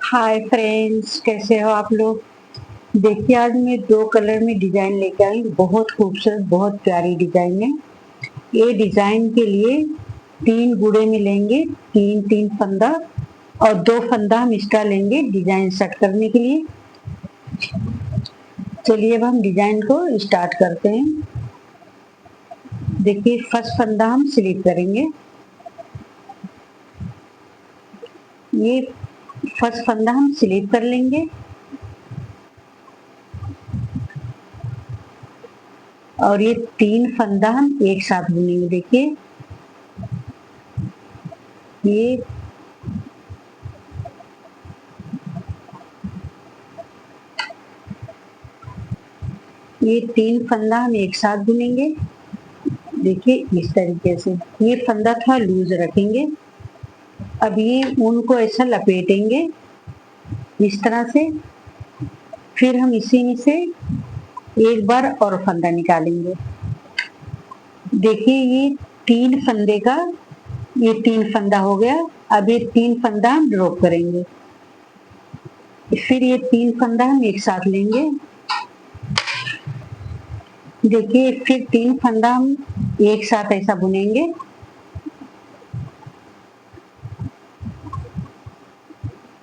Hi friends, कैसे हो आप लोग। देखिए, आज मैं दो कलर में डिजाइन लेके आई। बहुत खूबसूरत, बहुत प्यारी डिजाइन है। ये डिजाइन के लिए 3 गुड़े मिलेंगे, 3 3 फंदा और 2 फंदा हम एक्स्ट्रा लेंगे डिजाइन सेट करने के लिए। चलिए अब हम डिजाइन को स्टार्ट करते हैं। देखिए, फर्स्ट फंदा हम स्लिप करेंगे। ये फर्स्ट फंदा हम स्लिप कर लेंगे और ये 3 फंदा हम एक साथ बुनेंगे। देखिए, ये ये 3 फंदा हम एक साथ बुनेंगे। देखिए, इस तरीके से ये फंदा थोड़ा लूज रखेंगे। अब ये ऊन को ऐसा लपेटेंगे इस तरह से। फिर हम इसी में से एक बार और फंदा निकालेंगे। देखिए, ये 3 फंदे का ये 3 फंदा हो गया। अब ये 3 फंदा हम ड्रॉप करेंगे। फिर ये 3 फंदा हम एक साथ लेंगे। देखिए, फिर 3 फंदा हम एक साथ ऐसा बुनेंगे।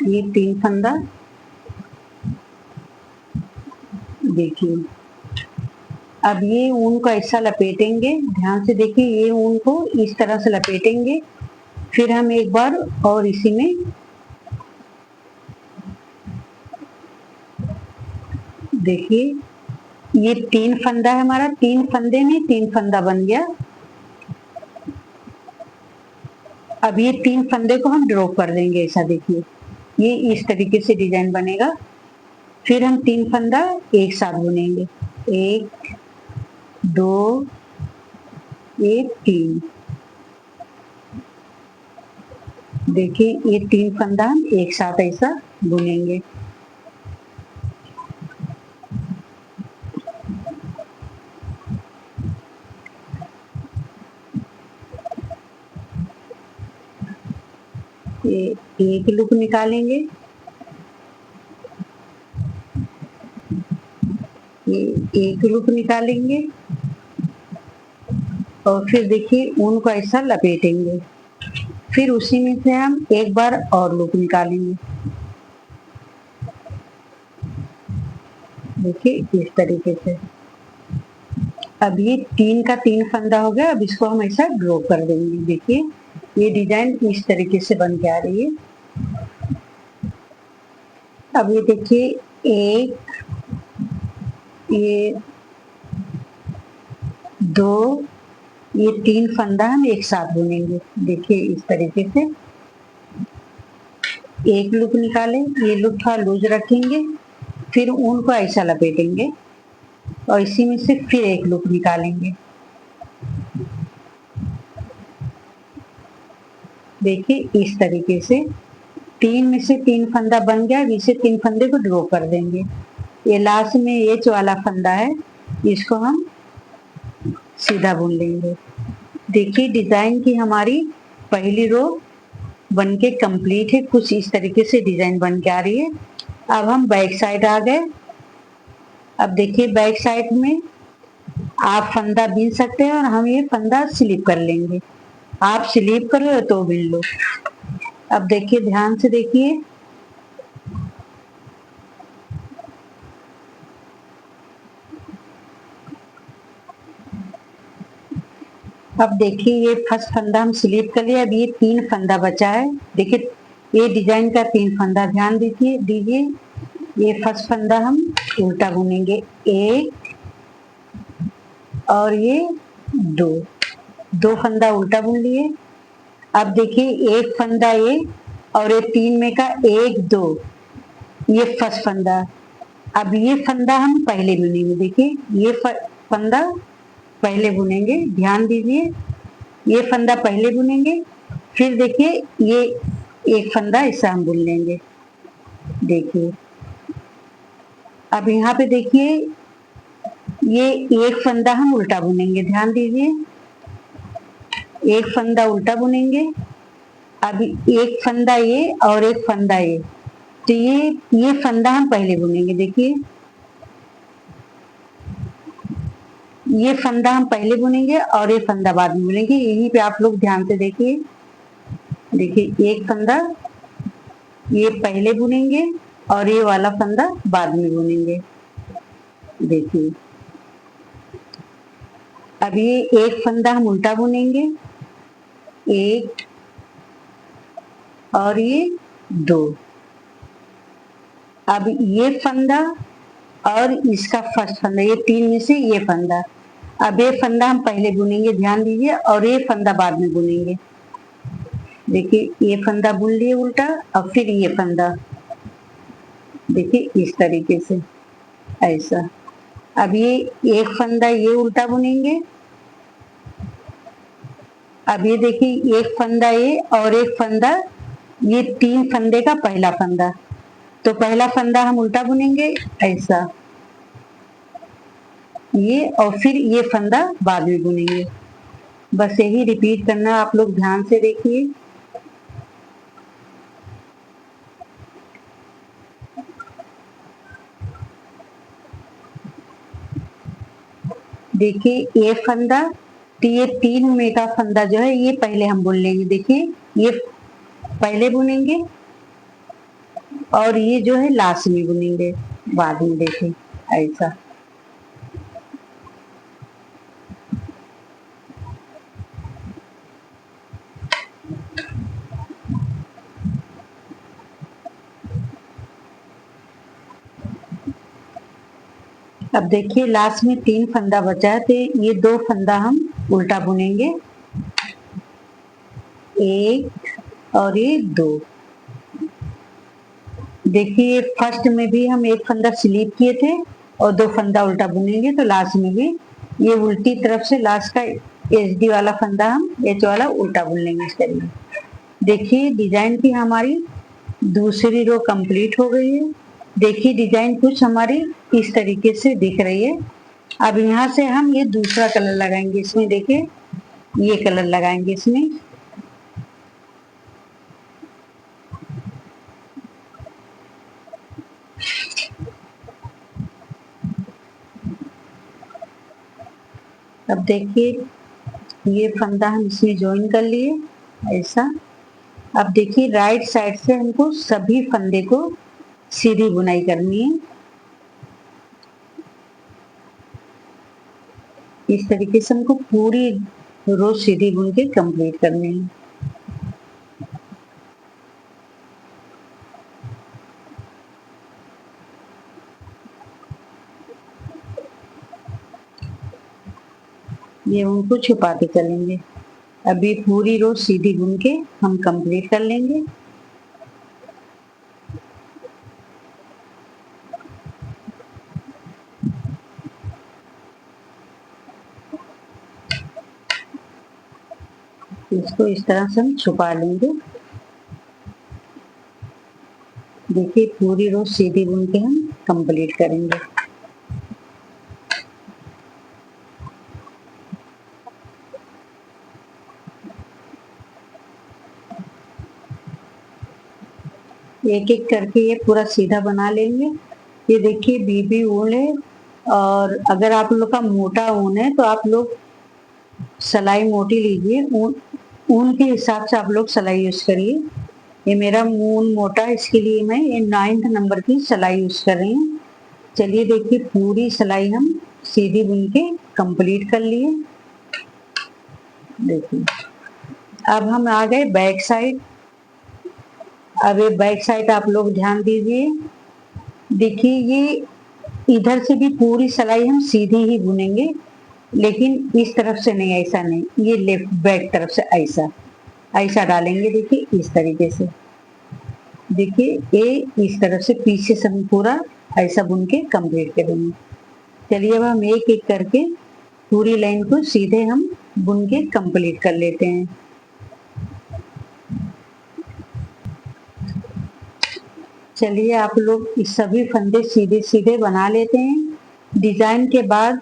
ये 3 फंदा, देखिए। अब ये ऊन को ऐसा लपेटेंगे, ध्यान से देखिए, ये ऊन को इस तरह से लपेटेंगे। फिर हम एक बार और इसी में देखिए, ये 3 फंदा है हमारा। 3 फंदे में 3 फंदा बन गया। अब ये 3 फंदे को हम ड्रॉप कर देंगे ऐसा। देखिए, ये इस तरीके से डिजाइन बनेगा। फिर हम 3 फंदा एक साथ बुनेंगे। 1 2 1 3। देखिए, ये 3 फंदा हम एक साथ ऐसा बुनेंगे। ये एक लूप निकालेंगे। ये एक लूप निकालेंगे और फिर देखिए, ऊन को ऐसा लपेटेंगे। फिर उसी में से हम एक बार और लूप निकालेंगे। देखिए, इस तरीके से। अब ये 3 का 3 फंदा हो गया। अब इसको हम ऐसा ड्रॉ कर देंगे। देखिए, ये डिजाइन इस तरीके से बन के आ रही है। अब ये देखिए, एक, ये 2, ये 3 फंदा हम एक साथ बुनेंगे। देखिए, इस तरीके से एक लूप निकालें। ये लूप थोड़ा लूज रखेंगे। फिर ऊन को ऐसा लपेटेंगे और इसी में से फिर एक लूप निकालेंगे। देखिए, इस तरीके से 3 में से 3 फंदा बन गया। इसे 3 फंदे को ड्रॉ कर देंगे। ये लास्ट में ये जो वाला फंदा है, इसको हम सीधा बुन लेंगे। देखिए, डिजाइन की हमारी पहली रो बनके कंप्लीट है। कुछ इस तरीके से डिजाइन बन के आ रही है। अब हम बैक साइड आ गए। अब देखिए, बैक साइड में आप फंदा बीन सकते हैं और हम ये फंदा स्लिप कर लेंगे। आप स्लिप करो तो बीन लो। अब देखिए, ध्यान से देखिए, अब देखिए, ये फर्स्ट फंदा हम स्लिप कर लिया। अब ये 3 फंदा बचा है। देखिए, ये डिजाइन का 3 फंदा ध्यान दीजिए। ये फर्स्ट फंदा हम उल्टा बुनेंगे। एक और ये 2, 2 फंदा उल्टा बुन लिए। अब देखिए, एक फंदा ये और ये 3 में का 1 2, ये फर्स्ट फंदा। अब ये फंदा हम पहले बुनेंगे। देखिए, ये फंदा पहले बुनेंगे। ध्यान दीजिए, ये फंदा पहले बुनेंगे। फिर देखिए, ये एक फंदा ऐसा हम बुन लेंगे। देखिए, अब यहाँ पे देखिए, ये एक फंदा हम उल्टा बुनेंगे। ध्यान दीजिए, एक फंदा उल्टा बुनेंगे। अब एक फंदा ये और एक फंदा ये, तो ये फंदा हम पहले बुनेंगे। देखिए ये फंदा हम पहले बुनेंगे और ये फंदा बाद में बुनेंगे। यहीं पे आप लोग ध्यान से देखिए। देखिए एक फंदा ये पहले बुनेंगे और ये वाला फंदा बाद में बुनेंगे। देखिए अब ये एक फंदा हम उल्टा बुनेंगे, एक और ये दो। अब ये फंदा और इसका फर्स्ट फंदा, ये तीन में से ये फंदा। अब ये फंदा हम पहले बुनेंगे, ध्यान दीजिए, और ये फंदा बाद में बुनेंगे। देखिए ये फंदा बुन लिए उल्टा, और फिर ये फंदा, देखिए इस तरीके से ऐसा। अब ये एक फंदा ये उल्टा बुनेंगे। अब ये देखिए एक फंदा ये और एक फंदा, ये तीन फंदे का पहला फंदा। तो पहला फंदा हम उल्टा बुनेंगे ऐसा, ये, और फिर ये फंदा बाद में बुनेंगे। बस यही रिपीट करना, आप लोग ध्यान से देखिए। देखिए ये फंदा, तो ये तीन में का फंदा जो है ये पहले हम बुन लेंगे। देखिए ये पहले बुनेंगे और ये जो है लास्ट में बुनेंगे बाद में। देखिए ऐसा। अब देखिए लास्ट में तीन फंदा बचा है, तो ये दो फंदा हम उल्टा बुनेंगे, एक और ये दो। देखिए फर्स्ट में भी हम एक फंदा स्लीप किए थे और दो फंदा उल्टा बुनेंगे, तो लास्ट में भी ये उल्टी तरफ से लास्ट का एचडी वाला फंदा हम एच वाला उल्टा बुन लेंगे इस तरीके। देखिए डिजाइन की हमारी दूसरी रो कंप्लीट हो गई है। देखिए डिजाइन कुछ हमारी इस तरीके से दिख रही है। अब यहाँ से हम ये दूसरा कलर लगाएंगे इसमें। देखिए ये कलर लगाएंगे इसमें। अब देखिए ये फंदा हम इसमें ज्वाइन कर लिए ऐसा। अब देखिए राइट साइड से हमको सभी फंदे को सीधी बुनाई करनी है इस तरीके से। हमको पूरी रो सीधी बुन के कंप्लीट करनी है। ये उनको छुपाते चलेंगे। अभी पूरी रो सीधी बुन के हम कंप्लीट कर लेंगे। इसको इस तरह से हम छुपा लेंगे। देखिए पूरी रो सीधी बुन के हम कंप्लीट करेंगे। एक एक करके ये पूरा सीधा बना लेंगे। ये देखिए बीबी ऊन है, और अगर आप लोग का मोटा ऊन है तो आप लोग सिलाई मोटी लीजिए। ऊन के हिसाब से आप लोग सिलाई यूज करिए। ये मेरा ऊन मोटा है, इसके लिए मैं ये 9th नंबर की सिलाई यूज कर रही हूँ। चलिए देखिए पूरी सिलाई हम सीधी बुन के कंप्लीट कर लिए। देखिए अब हम आ गए बैक साइड। अब ये बैक साइड आप लोग ध्यान दीजिए। देखिए ये इधर से भी पूरी सिलाई हम सीधी ही बुनेंगे, लेकिन इस तरफ से नहीं, ऐसा नहीं, ये लेफ्ट बैक तरफ से ऐसा ऐसा डालेंगे। देखिए इस तरीके से। देखिए ये इस तरफ से पीछे से हम पूरा ऐसा बुन के कंप्लीट करेंगे। चलिए अब हम एक एक करके पूरी लाइन को सीधे हम बुन के कंप्लीट कर लेते हैं। चलिए आप लोग इस सभी फंदे सीधे सीधे बना लेते हैं। डिजाइन के बाद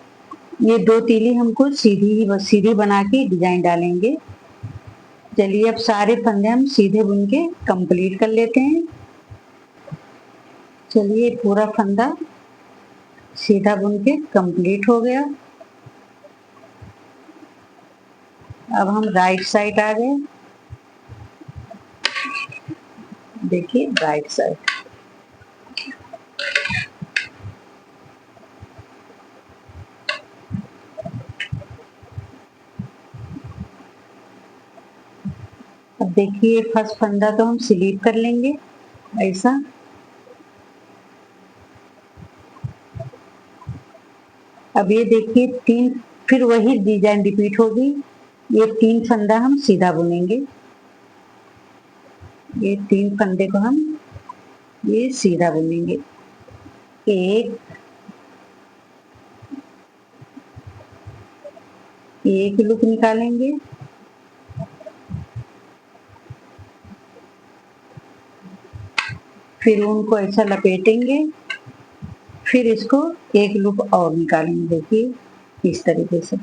ये दो तीली हमको सीधी बना के डिजाइन डालेंगे। चलिए अब सारे फंदे हम सीधे बुन के कंप्लीट कर लेते हैं। चलिए पूरा फंदा सीधा बुन के कंप्लीट हो गया। अब हम राइट साइड आ गए। देखिए राइट साइड, अब देखिए फर्स्ट फंदा तो हम स्लीप कर लेंगे ऐसा। अब ये देखिए तीन, फिर वही डिजाइन रिपीट होगी। ये तीन फंदा हम सीधा बुनेंगे, ये तीन फंदे को हम ये सीधा बुनेंगे। एक लूप निकालेंगे, फिर उनको ऐसा लपेटेंगे, फिर इसको एक लूप और निकालेंगे। देखिए इस तरीके से,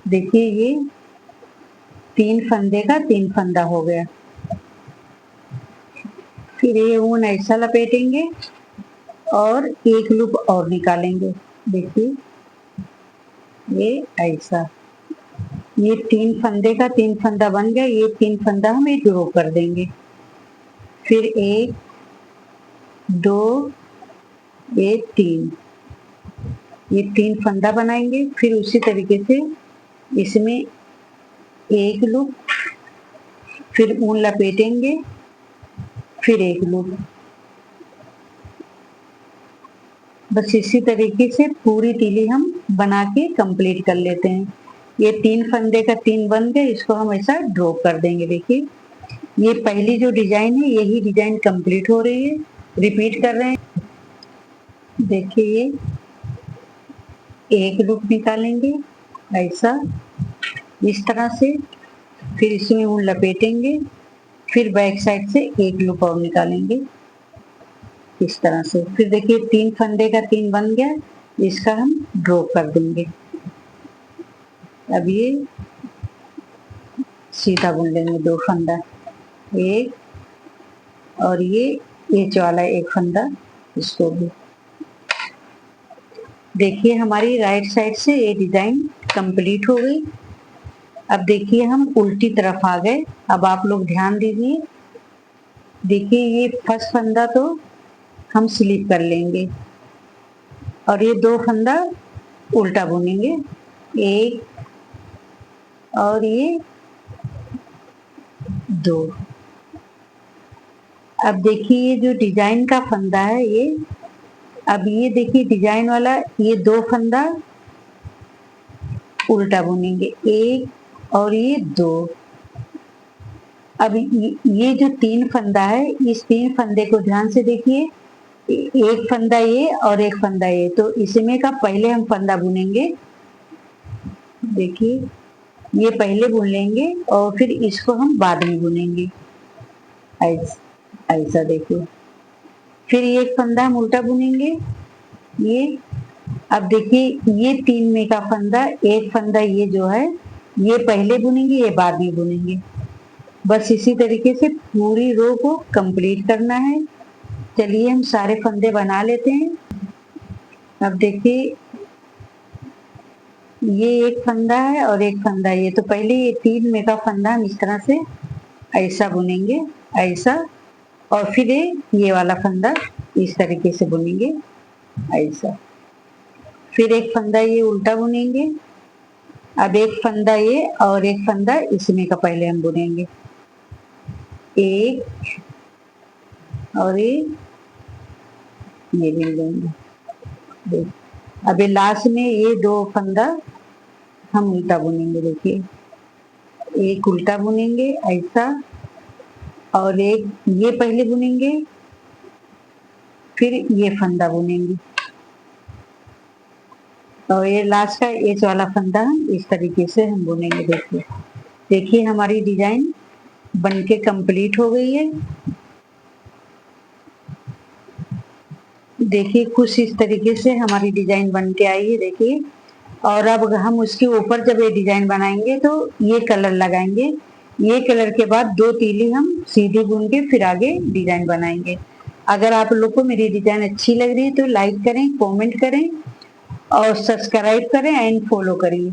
देखिए ये तीन फंदे का तीन फंदा हो गया। फिर ये ऊन ऐसा लपेटेंगे और एक लूप और निकालेंगे। देखिए ये ऐसा, ये तीन फंदे का तीन फंदा बन गया। ये तीन फंदा हम एक ड्रॉ कर देंगे, फिर एक दो ये तीन, ये तीन फंदा बनाएंगे। फिर उसी तरीके से इसमें एक लूप, फिर ऊन लपेटेंगे, फिर एक लूप। बस इसी तरीके से पूरी तीली हम बना के कंप्लीट कर लेते हैं। ये तीन फंदे का तीन बन गए, इसको हम ऐसा ड्रॉ कर देंगे। देखिए ये पहली जो डिजाइन है यही डिजाइन कंप्लीट हो रही है, रिपीट कर रहे हैं। देखिए ये एक लूप निकालेंगे ऐसा, इस तरह से, फिर इसमें ऊन लपेटेंगे, फिर बैक साइड से एक लूप और निकालेंगे इस तरह से। फिर देखिए तीन फंदे का तीन बन गया, इसका हम ड्रॉ कर देंगे। अब ये सीधा बुन लेंगे दो फंदा, एक और ये वाला एक फंदा, इसको भी। देखिए हमारी राइट साइड से ये डिजाइन कंप्लीट हो गई। अब देखिए हम उल्टी तरफ आ गए। अब आप लोग ध्यान दीजिए, देखिए ये फर्स्ट फंदा तो हम स्लिप कर लेंगे और ये दो फंदा उल्टा बुनेंगे, एक और ये दो। अब देखिए ये जो डिजाइन का फंदा है ये, अब ये देखिए डिजाइन वाला ये दो फंदा उल्टा बुनेंगे, एक और ये दो। अब ये जो तीन फंदा है, इस तीन फंदे को ध्यान से देखिए, एक फंदा ये और एक फंदा ये, तो इसमें का पहले हम फंदा बुनेंगे। देखिए ये पहले बुन लेंगे और फिर इसको हम बाद में बुनेंगे ऐसा। देखिए फिर ये एक फंदा हम उल्टा बुनेंगे ये। अब देखिए ये तीन में का फंदा, एक फंदा ये जो है ये पहले बुनेंगे, ये बाद में बुनेंगे। बस इसी तरीके से पूरी रो को कंप्लीट करना है। चलिए हम सारे फंदे बना लेते हैं। अब देखिए ये एक फंदा है और एक फंदा ये, तो पहले ये तीन में का फंदा हम इस तरह से ऐसा बुनेंगे ऐसा, और फिर ये वाला फंदा इस तरीके से बुनेंगे ऐसा। फिर एक फंदा ये उल्टा बुनेंगे। अब एक फंदा ये और एक फंदा इसमें का पहले हम बुनेंगे, एक और ये बुन लेंगे। अब ये लास्ट में ये दो फंदा हम उल्टा बुनेंगे। देखिए एक उल्टा बुनेंगे ऐसा, और एक ये पहले बुनेंगे, फिर ये फंदा बुनेंगे, और ये लास्ट का एज वाला फंदा हम इस तरीके से हम बुनेंगे। देखिए हमारी डिजाइन बनके कंप्लीट हो गई है। देखिए कुछ इस तरीके से हमारी डिजाइन बन के आई है। देखिए, और अब हम उसके ऊपर जब ये डिजाइन बनाएंगे तो ये कलर लगाएंगे। ये कलर के बाद दो तीली हम सीधी बुन के फिर आगे डिजाइन बनाएंगे। अगर आप लोग को मेरी डिजाइन अच्छी लग रही है तो लाइक करें, कमेंट करें और सब्सक्राइब करें एंड फॉलो करिए।